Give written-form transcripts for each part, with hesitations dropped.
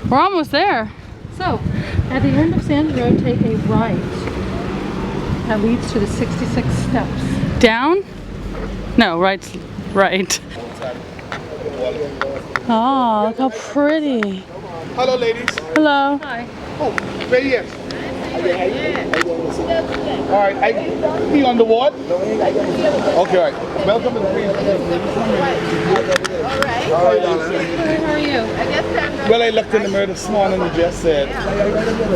We're almost there. So, at the end of Sandy Road, take a right that leads to the 66 steps. Down? No, right. Oh, look how pretty. Hello, ladies. Hello. Hi. Oh, right here. All right, he on the ward? Okay, all right. Welcome to the Queen. All right. All right, How are you? I guess I'm well, I looked in the mirror this morning and just said,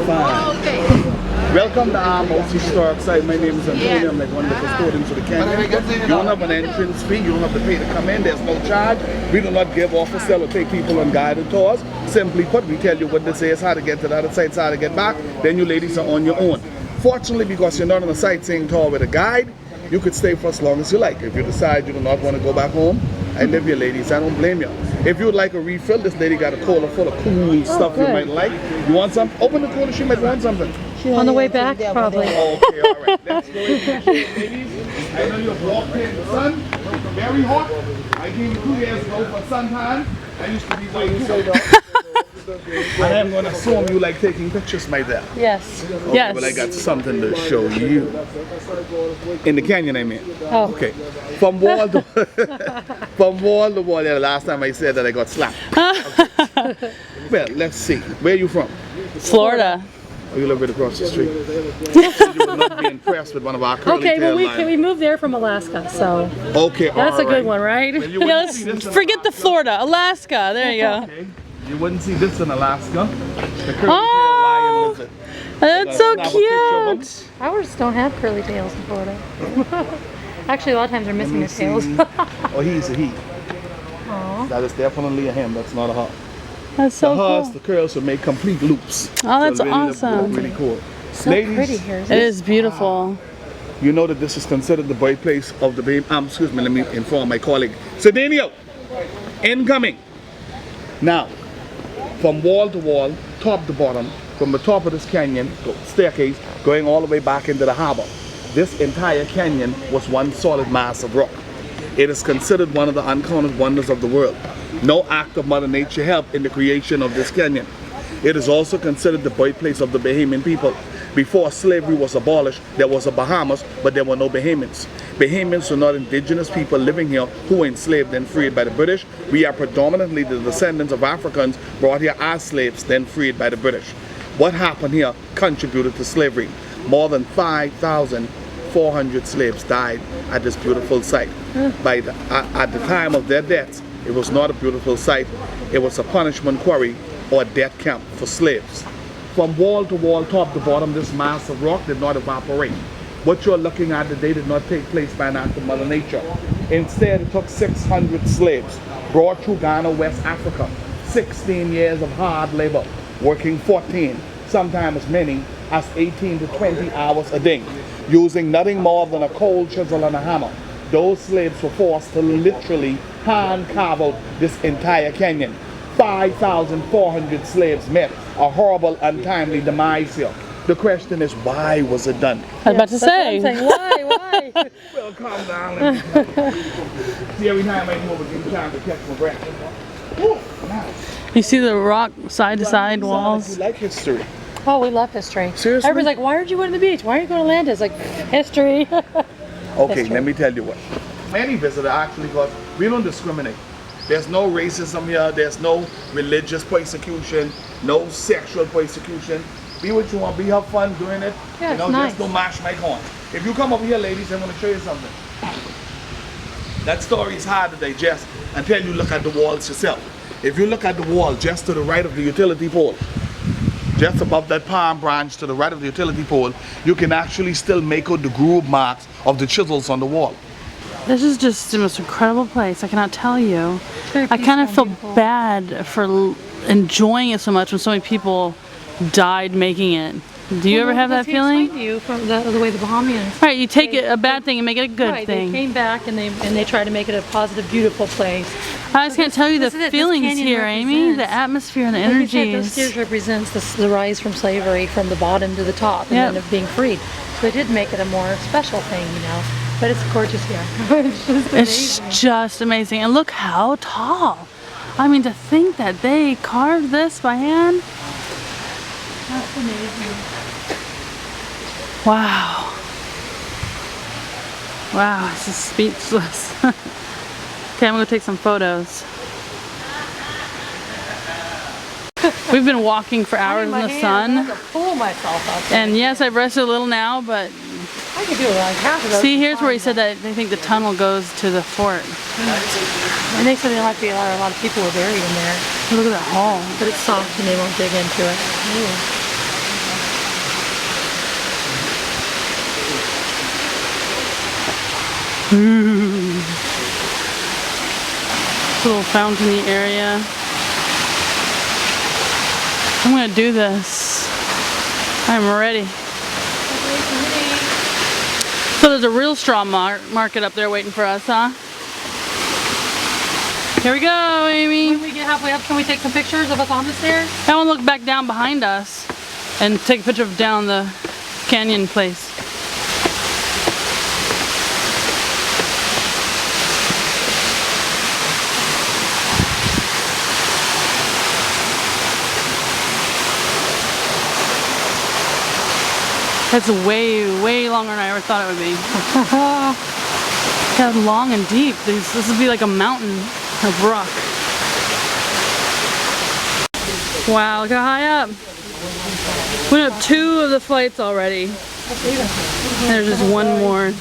fine. okay. Welcome to our most historic site. My name is Antonio. I'm like one of the custodians of the canyon. You don't have an entrance fee. You don't have to pay to come in. There's no charge. We do not give off or sell or take people on guided tours. Simply put, we tell you what this is, how to get to the other side, how to get back. Then you ladies are on your own. Fortunately, because you're not on a sightseeing tour with a guide, you could stay for as long as you like. If you decide you do not want to go back home, I live here, ladies. I don't blame you. If you would like a refill, this lady got a cooler full of cool stuff you might like. You want some? Open the cooler. She might want something. On the way back, probably. Oh, okay, all right. Let's go ahead. Ladies, I know you've walked in the sun. It's very hot. I gave you 2 years ago for suntan. I used to be white too. And I'm going to assume you like taking pictures, my dear. Yes. Okay, Yes. Well, I got something to show you. In the canyon, I mean. Oh. Okay. From wall to from wall to wall. Yeah, the last time I said that I got slapped. Okay. Well, let's see. Where are you from? Florida. Oh, you live right across the street. You would not be impressed with one of our curly Okay, well, tail we moved there from Alaska, so Okay, that's a good one, right? Well, you Yeah, wouldn't let's see this in forget the Alaska. Florida. Alaska. There you go. Okay. You wouldn't see this in Alaska. The curly Oh. tail lion lizard. That's so Snap a picture of them. cute. Ours don't have curly tails in Florida. Actually, a lot of times they're missing their tails. Oh, he's a he. Aw. That is definitely a him. That's not a her. That's so The hers, cool. the curls will make complete loops. Oh, that's So really look awesome. really cool. So Ladies, pretty here. It is beautiful. you know that this is considered the birthplace of the baby. Excuse me, let me inform my colleague. Sedenio, incoming. Now, from wall to wall, top to bottom, from the top of this canyon, staircase, going all the way back into the harbor. This entire canyon was one solid mass of rock. It is considered one of the uncounted wonders of the world. No act of Mother Nature helped in the creation of this canyon. It is also considered the birthplace of the Bahamian people. Before slavery was abolished, there was a Bahamas, but there were no Bahamians. Bahamians were not indigenous people living here who were enslaved and freed by the British. We are predominantly the descendants of Africans brought here as slaves, then freed by the British. What happened here contributed to slavery. More than 5,400 slaves died at this beautiful site. At the time of their deaths, it was not a beautiful site. It was a punishment quarry or a death camp for slaves. From wall to wall, top to bottom, this mass of rock did not evaporate. What you're looking at today did not take place by an act of Mother Nature. Instead, it took 600 slaves brought through Ghana, West Africa. 16 years of hard labor, working 14, sometimes as many as 18 to 20 hours a day, using nothing more than a cold chisel and a hammer. Those slaves were forced to literally hand carve out this entire canyon. 5,400 slaves met a horrible, untimely demise here. The question is, why was it done? I was about to say. Why? Well, calm down. See, every time I come over, give me time to catch my breath. Woo, nice. You see the rock side to side You walls? like history. Oh, we love history. Seriously? Everybody's like, why aren't you going to the beach? Why are you going to land? It's like, history. Okay, History. let me tell you what. Any visitor actually, because we don't discriminate. There's no racism here. There's no religious persecution. No sexual persecution. Be what you want. Be have fun doing it. Yeah, you know, it's nice. just don't mash my corn. If you come over here, ladies, I'm going to show you something. That story is hard to digest until you look at the walls yourself. If you look at the wall just to the right of the utility pole, just above that palm branch to the right of the utility pole, you can actually still make out the groove marks of the chisels on the wall. This is just the most incredible place. I cannot tell you. Very I kind of peaceful feel and beautiful. bad for enjoying it so much when so many people died making it. Do you ever have that feeling? Explained to you from the way the Bahamians. Right, you take a bad thing and make it a good Right, thing. they came back and they tried to make it a positive, beautiful place. I just can't tell you the this is it, this feelings canyon here, Amy. The represents- atmosphere and the Like you said, those energies. stairs represents the rise from slavery from the bottom to the top and Yep. then of being freed. So it did make it a more special thing, you know. But it's gorgeous here. It's just It's amazing. just amazing. And look how tall. I mean, to think that they carved this by hand. That's amazing. Wow. Wow, this is speechless. Okay, I'm gonna take some photos. We've been walking for hours in the I sun. have to pull myself up. And yes, I've rested a little now, but I could do like half of those. see, here's where he said that they think the tunnel goes to the fort. And they said there might be a lot of people were buried in there. Look at that hall. But it's soft and they won't dig into it. Little fountainy area. I'm gonna do this. I'm ready. So there's a real straw market up there waiting for us, huh? Here we go, Amy. When we get halfway up, can we take some pictures of us on the stairs? I want to look back down behind us and take a picture of down the canyon place. That's way, way longer than I ever thought it would be. Yeah, long and deep. This would be like a mountain of rock. Wow, look how high up. We went up 2 of the flights already. There's just one more.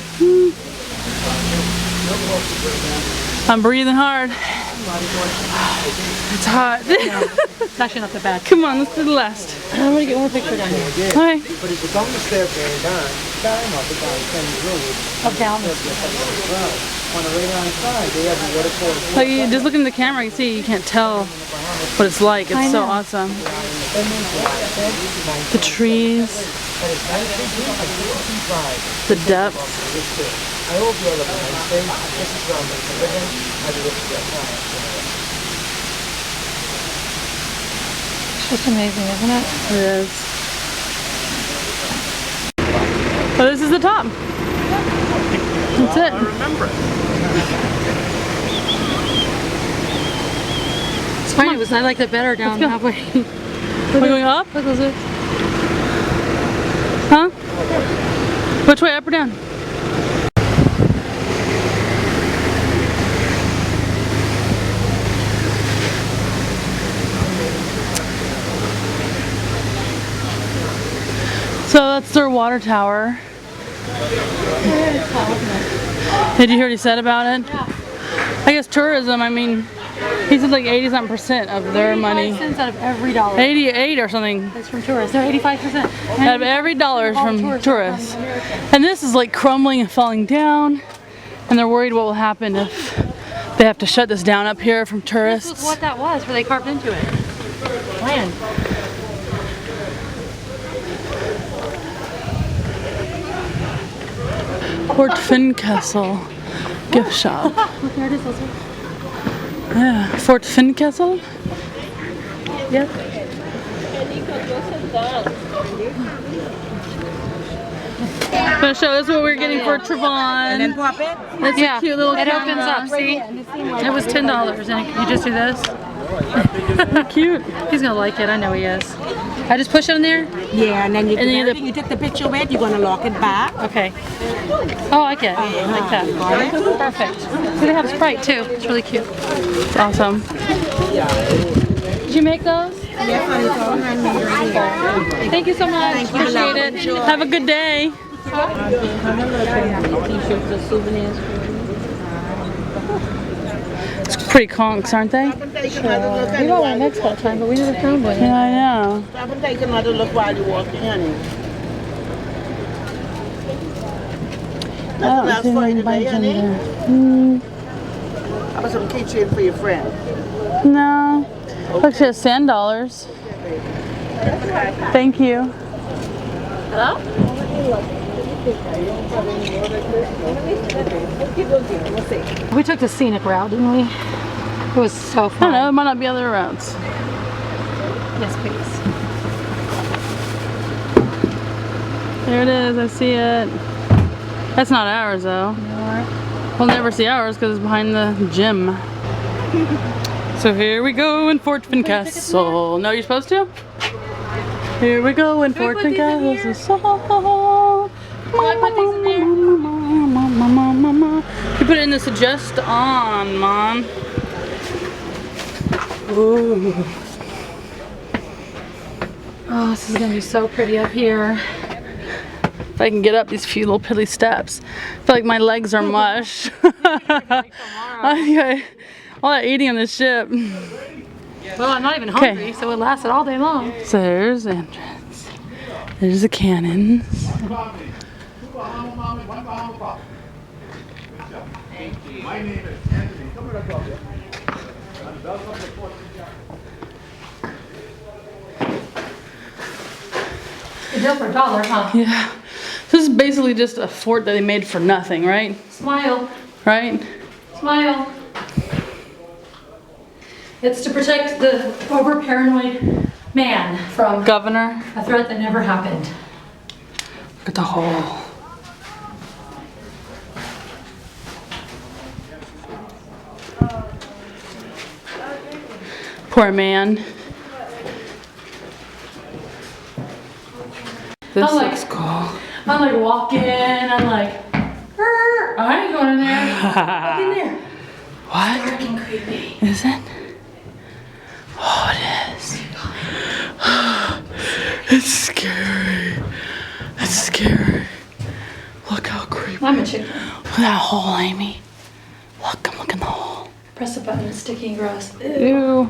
I'm breathing hard. It's hot. It's actually not that bad. Come on, let's do the last. I'm gonna get one picture down here. Okay. Of down this. Like, you just look in the camera, you see, you can't tell what it's like. It's so awesome. The trees, the depth. I hope you all have a nice day. This is Ron again. I do it It's just amazing, isn't it? It is. Well, this is the top. That's it. I remember it. It's funny, I liked it better down go. halfway. We're going up? What was it? Huh? Which way, up or down? So that's their water tower. Did you hear what he said about it? Yeah. I guess tourism, I mean, he said like 80-something% of their money. 85 cents out of every dollar. 88 or something. It's from tourists. No, 85%. Out of every dollar is from tourists. And this is like crumbling and falling down. And they're worried what will happen if they have to shut this down up here from This tourists. was what that was, where they carved into it. Land. Fort Fincastle gift shop. Look, there it is, Elsa. Yeah, Fort Fincastle? Yep. I'm gonna show us what we're getting for Trevon. That's a cute little It camera. opens up, see? It was $10 and you just do this. Cute. He's gonna like it, I know he is. I just push it in there? Yeah, and then you, And then you take the picture with, you're gonna lock it back. Okay. Oh, I like it. I like that. Perfect. See, they have Sprite too. It's really cute. It's awesome. Did you make those? Yes, honey, it's all handmade right here. Thank you so much. Thank you, Appreciate love. it. Have a good day. It's pretty conks, aren't they? We don't want next whole time, but we never found one. Yeah, I know. Stop and take another look while you're walking, honey. I Nothing don't else see for you any today, bites in honey? there. How about some keychain for your friend? No. Look, she has sand dollars. Thank you. We took the scenic route, didn't we? It was so I fun. don't know, there might not be other routes. Yes, please. There it is, I see it. That's not ours though. We'll never see ours because it's behind the gym. So here we go in Fort Fincastle. No, you're supposed to? Here we go in Fort Fincastle. You put it in the suggest on, Mom. Ooh. Oh, this is gonna be so pretty up here. If I can get up these few little piddly steps. I feel like my legs are mush. Okay. All that eating on this ship. Well, I'm not even hungry, so it lasted all day long. So there's the entrance. There's the cannons. My name is Anthony. Come here, up here. Good deal for $1, huh? Yeah. This is basically just a fort that they made for nothing, right? Smile. Right? Smile. It's to protect the over-paranoid man from Governor. a threat that never happened. Look at the hole. Poor man. This I'm like- looks cool. I'm like walking, I'm like, I ain't going in there. Look in there. What? Dark and creepy. Is it? Oh, it is. It's scary. It's scary. Look how creepy. I'm a chicken. Look at that hole, Amy. Look in the hole. Press the button, it's sticky and gross. Ew.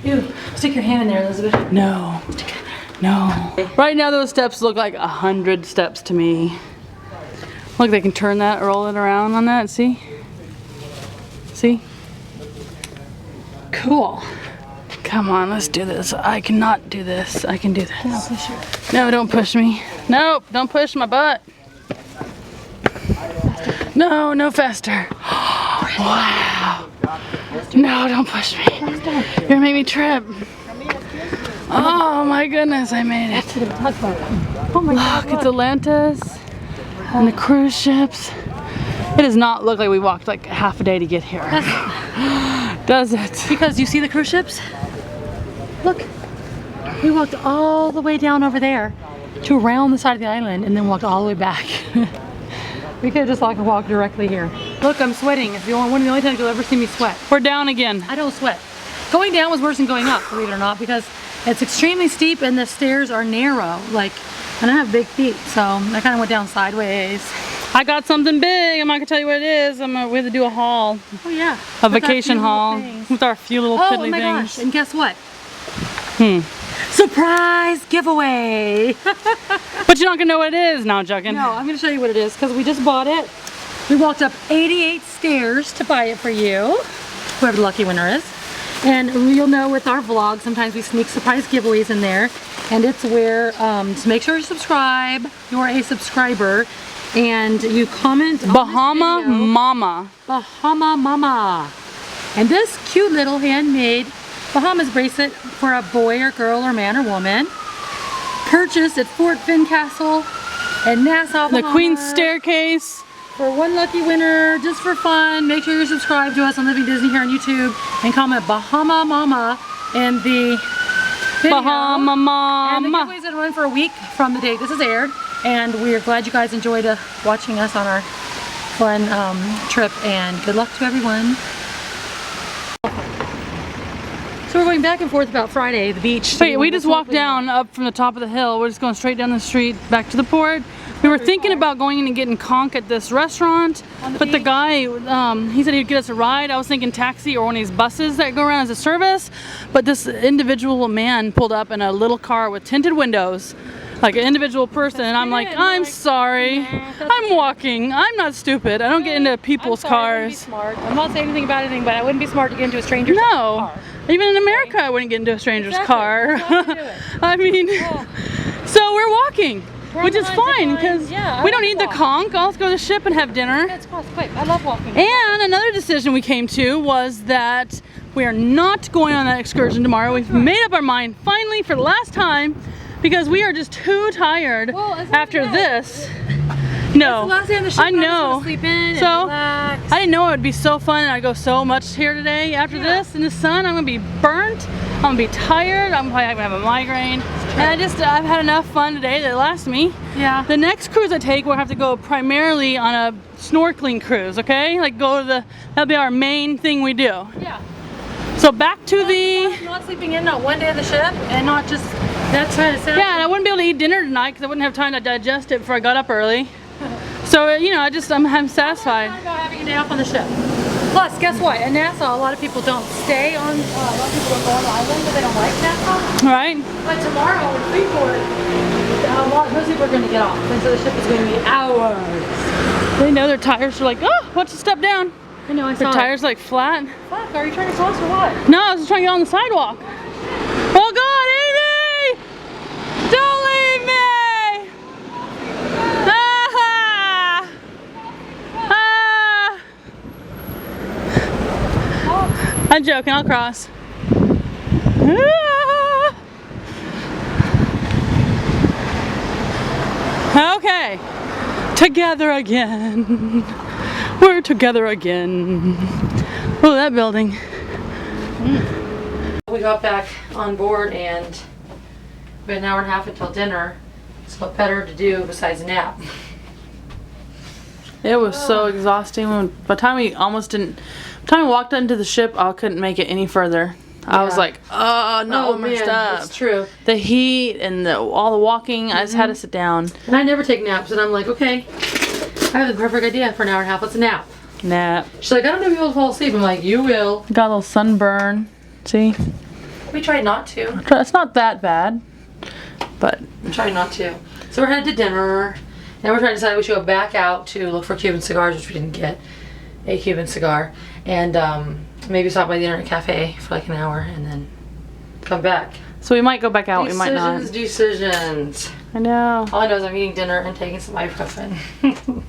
Ew. Stick your hand in there, Elizabeth. No. No. Right now those steps look like 100 steps to me. Look, they can turn that, roll it around on that, see? See? Cool. Come on, let's do this. I cannot do this. I can do this. No, don't push me. Nope, don't push my butt. No, no faster. Wow. No, don't push me. You're gonna make me trip. Oh my goodness, I made it. Oh my God. Look, it's Atlantis and the cruise ships. It does not look like we walked like half a day to get here. Does it? Because you see the cruise ships? Look, we walked all the way down over there to around the side of the island and then walked all the way back. We could have just walked directly here. Look, I'm sweating. It's one of the only times you'll ever see me sweat. We're down again. I don't sweat. Going down was worse than going up, believe it or not, because it's extremely steep and the stairs are narrow. Like, I don't have big feet, so I kind of went down sideways. I got something big. I'm not gonna tell you what it is. We have to do a haul, Oh yeah. a With our vacation few little haul things. with our few little Oh piddly my things. gosh, and guess what? Hmm. Surprise giveaway! But you're not gonna know what it is now, Juggin. No, I'm gonna show you what it is because we just bought it. We walked up 88 stairs to buy it for you, whoever the lucky winner is. And you'll know with our vlog, sometimes we sneak surprise giveaways in there. And it's where, to make sure you subscribe, you're a subscriber, and you comment on Bahama this video, Mama. Bahama Mama. And this cute little handmade Bahamas bracelet for a boy or girl or man or woman, purchased at Fort Fincastle in Nassau, The Bahamas. Queen's Staircase. For one lucky winner, just for fun, make sure you're subscribed to us on Living Disney here on YouTube and comment Bahama Mama in the video. Bahama And the Mama. giveaway's gonna run for a week from the date this is aired. And we are glad you guys enjoyed watching us on our fun trip, and good luck to everyone. So we're going back and forth about Friday, the beach. Wait, we just walked down up from the top of the hill. We're just going straight down the street back to the port. We were thinking about going in and getting conch at this restaurant, but the guy, he said he'd get us a ride. I was thinking taxi or one of these buses that go around as a service, but this individual man pulled up in a little car with tinted windows, like an individual person, and I'm like, I'm sorry, I'm walking, I'm not stupid, I don't get into people's cars. Smart. I'm not saying anything about anything, but I wouldn't be smart to get into a stranger's No, car. even in America I wouldn't get into a stranger's Exactly. car. That's why we do it. I mean, so we're walking. We're Which on is the line to fine find- because yeah, I we don't like need the walk. conch. I'll just go to the ship and have dinner. It's quick. I love walking. And another decision we came to was that we are not going on that excursion tomorrow. We've made up our mind finally for the last time because we are just too tired Well, as long after as- this No. It's the last day on the ship. I and just know. wanna sleep in So, and relax. I didn't know it would be so fun and I'd go so much here today. After this, in the sun, I'm gonna be burnt. I'm gonna be tired. I'm probably gonna have a migraine. And I've had enough fun today that it lasts me. Yeah. The next cruise I take, we'll have to go primarily on a snorkeling cruise, okay? Like that'll be our main thing we do. Yeah. So back to the, Not sleeping in, not one day on the ship, and not just that's trying to set yeah, and I wouldn't be able to eat dinner tonight because I wouldn't have time to digest it before I got up early. So, you know, I'm satisfied. about having a day off on the ship. Plus, guess what? In Nassau, a lot of people don't stay on. A lot of people don't go on the island because they don't like Nassau. Right? But tomorrow in Freeport, most people are going to get off, and so the ship is going to be hours. They know their tires are like, oh, watch the step down. I know. I Their saw tires like flat. Fuck, are you trying to cross or what? No, I was just trying to get on the sidewalk. Oh God, Amy! Don't leave me! Ah! Ah! I'm joking, I'll cross. Ah! Okay, together again. We're together again. Oh, that building. We got back on board and we had an hour and a half until dinner. So what better to do besides nap? It was so exhausting. By the time we walked into the ship, I couldn't make it any further. I was Yeah. like, oh, no, my stuff. It's true. The heat and all the walking, I just had to sit down. And I never take naps, and I'm like, okay, I have the perfect idea for an hour and a half. Let's nap. Nap. She's like, I don't know if you'll fall asleep. I'm like, you will. Got a little sunburn. See? We tried not to. It's not that bad, but We tried not to. So we're headed to dinner. Now we're trying to decide we should go back out to look for Cuban cigars, which we didn't get a Cuban cigar, and maybe stop by the internet cafe for like an hour and then come back. so we might go back out. We might not. Decisions. I know. All I know is I'm eating dinner and taking some ibuprofen.